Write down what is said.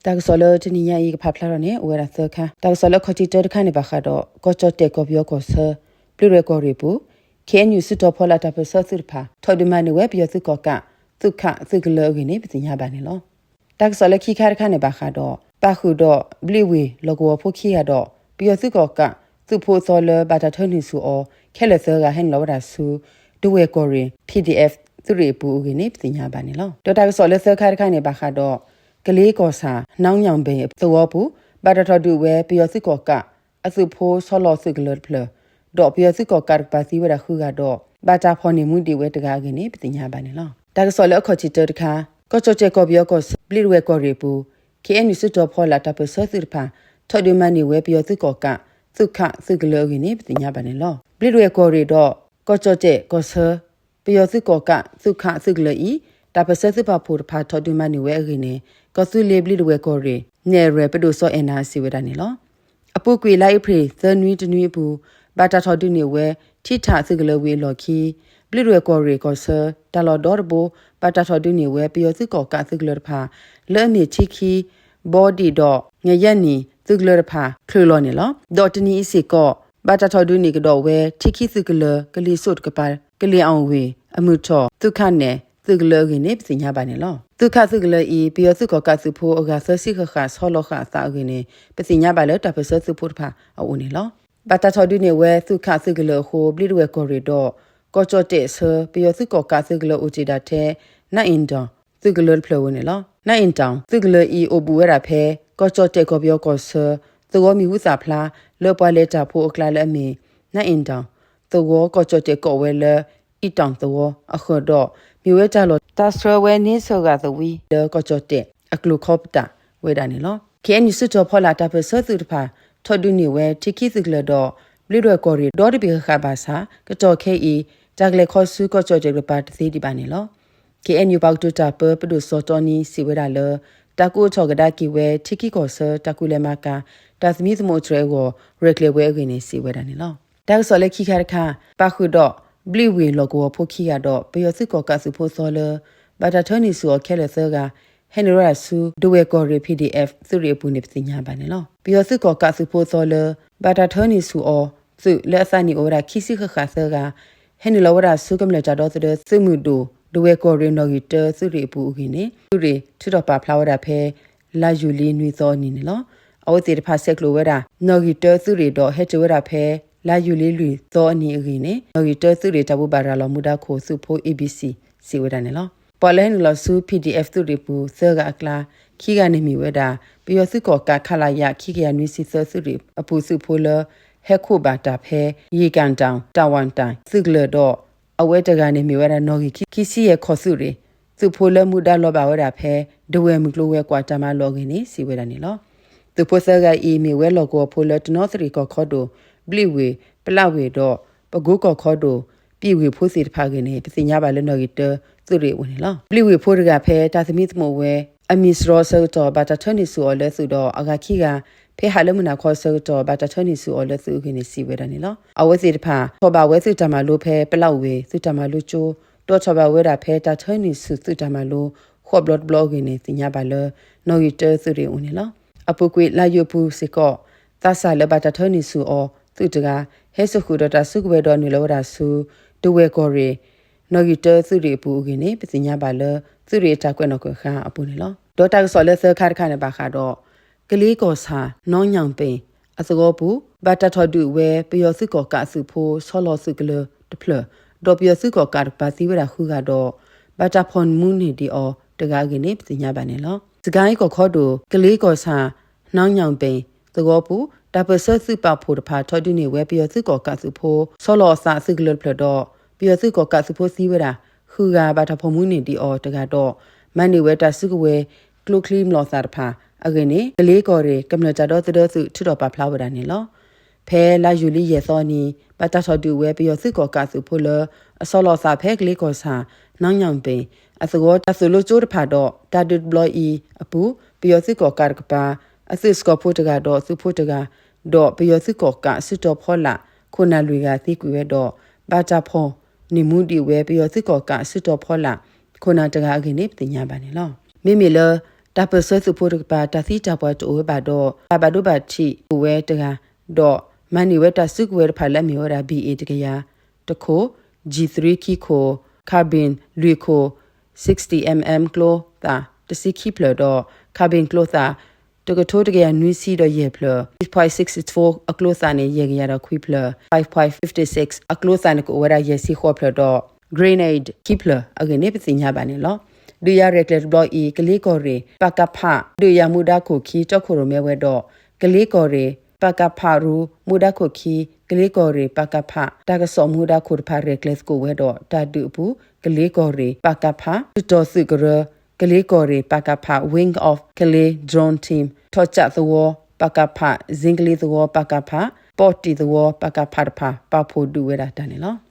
tak solo tiniya I phapla ne wera thakha tak solo khoti ter khane ba kha do ko chotte ko byo ko se plu re ko re pu KNU sito phola ta pe so sirpha thoduma ne we byo su ko ka sukha siklo gi ne pitinya ba ne lo tak solo khi khar khane ba kha do pa khu do bliwe logo pho khi ya do byo su ko ka su pho solo ba ta thoni su o khele se ga hen lo da su duwe ko re PDF su re pu gi ne pitinya ba ne lo do tak solo se khar khane ba kha doကလေးကောစာနောင်ညောင်ပင်သဝဘူးဘာတထဒူဝဲပျော်စစ်ကောကအစုဖိုးဆောလောစစ်ကလတ်ဖလဒေါ်ပျော်စစ်ကောကတ်ပါစီဝရခုကတော့ဘာတာဖော်နေမှုဒီဝဲတကားကင်းနေပညာပါနေလောဒါကဆောလအခချီတတခါကောချောချေကောပြောကောပလီဝဲကောရီပူ KNU စစ်တော်ဖော်လာတပဆစစ်ဖာထော်ဒီမန်နေဝဲပျော်စစ်ကောကစုခစစ်ကလကင်းနေပညာပါနေလောပလီဝဲကောရီတော့ကောချောချေကောဆပျော်စစ်ကောကစုခစစ်ကလီတပဆစစ်ပါဖို့ဖာထော်ဒီမန်နေဝဲအကင်းနေကဆူလေဘလီဝဲကောရီနေရပဒိုဆောအနာစီဝဒနေလောအပုကွေလိုက်ဖရေသနွီတနွီဘူးဘာတာထော်ဒုနေဝဲထိထစကလဝေလော်ခီဘလီဝဲကောရီကောဆာတလော်ဒေါ်ဘူဘာတာထော်ဒုနေဝဲပျော်စကောကစကလဖာလဲ့မီချီခီဘော်ဒီတော့ငရက်နီစကလဖာခလလော်နေလောဒေါ်တနီစီကောဘာတာထော်ဒုနေကတော့ဝဲထိခီစကလကလီဆုတ်ကပါကလီအောင်ဝေအမှုထော်ဒုခနဲ့စကလကင်းနေပညာပါနေလောဒုခစကလဤပျော်စကောကစုဖို့အကဆစီခခဆောလောခသာကင်းနေပညာပါလေတပဆစုဖို့ဖာအုံနေလောဘာတာထော်ဒုနေဝဲစုခစကလဟိုဘလီဝဲကောရီတော့ကောချော့တဲ့ဆပျော်စကောကစကလဦးချီတာတဲ့နိုင်အင်တောစကလဖလဝနေလောနိုင်အင်တောစကလဤအိုဘူဝရဖဲကောချော့တဲ့ကောပြောကောဆသောမီဝုစာဖလားလောပွားလက်တာဖို့အကလာလက်မီနိုင်အင်တောသောကောချော့တဲ့ကောဝဲလဲဤတောင်သောအခါတော့မြဝဲကြလို့တာစရဝဲနေဆောကသဝီလောကောချော့တဲ့အကလုခောပတာဝဲတာနေလော KNU စစ်တော်ဖော်လာတာပဆသူတဖာထော်ဒူနေဝဲတိခိစကလတော့ဘလီရကော်ရီဒေါ်ဒီဘီခါဘာစာကတော်ခဲဤဂျက်လက်ခေါ်ဆူကောချော့တဲ့ပါတစီဒီပါနေလော KNU ပေါတူတာပပဒုစောတော်နီစီဝဲတာလောတကူချောကဒါကီဝဲတိခိကောဆာတကူလေမကာတာသမီသမုတ်ရဲကိုရက်လေဝဲအကင်းနေစီဝဲတာနေလောဒါဆိုလေခိခါခါပါခုတော့ဘလီဝေလောကိုဖိုခိရတော့ပယောစစ်ကောကစုဖိုဆောလဘာတာထနီဆူခဲလေဆာကဟန်နရာဆူဒဝဲကောရီ PDF သူရီပူနေပညာပါနေလောပယောစစ်ကောကစုဖိုဆောလဘာတာထနီဆူအောစုလက်အစနီအိုရာခိစီခခဆာကဟန်နလောဝရာဆူကမလကြတော့တဲ့စုမှုဒိုဒဝဲကောရီနော်ဂီတသူရီပူခင်းနေသူရီထူတော့ပါဖလာဝရာဖဲလာယူလီနွေသောနေနေလောအဝတိတဖာဆက်ကလိုဝရာနော်ဂီတသူရီတော့ဟဲချဝရာဖဲလာယူလေးလူသောအနီအင်းနဲ့နော်ဂီတသူရီတဘူဘာရာလောမူဒါခိုစုဖို ABC စီဝဒနေလောပေါ်လန်လောဆူ PDF သူရီပူဆာကအကလာခိကနေမီဝဒါပျော်စုကောကခလာယခိကရနွီစီဆာစုရီအပူစုဖိုလဟက်ခုဘာတာဖဲရေကန်တောင်တာဝန်တိုင်စုကလတော့အဝဲတကနေမီဝဒါနော်ဂီခိစီရဲ့ခေါ်စုရီစုဖိုလမူဒါလောဘာဝဒါဖဲဒဝဲမူကလိုဝဲကွာတမလောဂင်းနေစီဝဒနေလောသူပိုဆာကအီမီဝဲလောကိုဖိုလတနောသရီကောခေါ်တို့ဘလီဝေပလဝေတော့ပဂုကောခေါ်တို့ပြည်ဝေဖိုးစီတဖာကနေပစညာပါလနော်ဂီတသူရီဝင်လောဘလီဝေဖိုးရကဖဲတာသမီသမဝဲအမီစရောဆောတော့ဘာတာထနီဆူအော်လဲဆူတော့အဂခိကဖဲဟာလမနာခေါ်ဆောတော့ဘာတာထနီဆူအော်လဲဆူခင်းနေစီဝဲတယ်နော်အဝဲစီတဖာထောပါဝဲစီတမလို့ဖဲပလောက်ဝေစီတမလို့ချိုးတော့ထောပါဝဲတာဖဲတာထနီဆူစီတမလို့ခေါ်ဘလော့ဘလော့ခင်းနေစညာပါလနော်ဂီတသူရီဝင်လောအပုကွေလာယပူစီကောသဆာလဘာတာထနီဆူအော်သူတကဟဲဆုခုဒတာဆုကဝဲတော်နေလောရာဆူဒဝဲကောရီနော်ဂီတသူရီပူခင်းနေပစညာပါလသူရီတာကွဲ့နော်ကွခါအပူနေလောဒေါ်တာဆော်လက်ဆခါတခါနေပါခါတော့ကလေးကောစာနောင်းညောင်ပင်အစကောဘူးဘာတာထော်ဒူဝဲပျော်စုကောကစုဖိုးဆောလောစုကလတဖလဒေါ်ပျော်စုကောကပါစီဝရခုကတော့ဘာတာဖွန်မူနေဒီအောတကားကင်းနေပစညာပါနေလောစကိုင်းကောခေါ်တို့ကလေးကောစာနောင်းညောင်ပင်သကောဘူးတပဆစုပဖို့တဖာထော်ဒူနေဝဲပျော်စုကောကစုဖိုးဆောလောစာစုကလဖလတော့ပျော်စုကောကစုဖိုးစီဝရခုကဘာတာဖွန်မူနေဒီအောတကတော့မန်နေဝဲတစုကဝဲကလုကလီမလောစာတဖာအကင်းနေကလေးကော်ရီကမ္လကြတော့တစုထတော့ပါဖလာဝဒနေလောဖဲလာယူလီရဲ့စောနီပတထော်တူဝဲပျော်စုကောကစုဖိုးလအစောလောစာဖဲကလေးကောစာနောင်ညောင်ပင်အစကောတဆူလိုချိုးတဖာတော့တာဒစ်ဘလော့အီအပူပျော်စုကောကကပါအစစ်စကောဖို့တကတော့စုဖို့တကတော့ပျော်စုကောကစွတော်ဖောလာခုနလူကသိကွေတော့ဘာတာဖောနိမှုဒီဝဲပျော်စုကောကစွတော်ဖောလာခုနတကအကင်းနေပညာပါနေလောမိမိလ တာပစစုဖို့ပါတာစီတာပွားတိုဘာတော့ဘာဒိုဘာချီဝဲတကတော့မန်နီဝဲတာစုကွဲဖာလက်မြော်ရာ BA တကရတခို G3 ခီခိုကာဘင်လွေခို 60mm ကလိုတာတစီခီပလတော့ကာဘင်ကလိုတာတကထိုးတကရနွီစီတော့ရေပလ 5.64 အကလိုတာနေရေရတော့ခွီပလ 5.56 အကလိုတာနေကိုဝရရေစီခေါ်ပလတော့ grenade ခီပလအကနေပစီညာပါနေလောဒူရရက်လက်ဘလော့ဤကလေးကော်ရီပကဖဒူရမူဒါခုခီတောက်ခိုရမဲဝဲတော့ကလေးကော်ရီပကဖရူမူဒါခုခီကလေးကော်ရီပကဖတာကစောမူဒါခုဖာရက်လက်ကိုဝဲတော့တာဒူဘူးကလေးကော်ရီပကဖတော်စုကရကလေးကော်ရီပကဖ wing of ကလေး drone team ထောချသောပကဖဇင်ကလေးသောပကဖပေါ်တီသောပကဖဖပါဖို့ဒူဝဲတာတန်နော်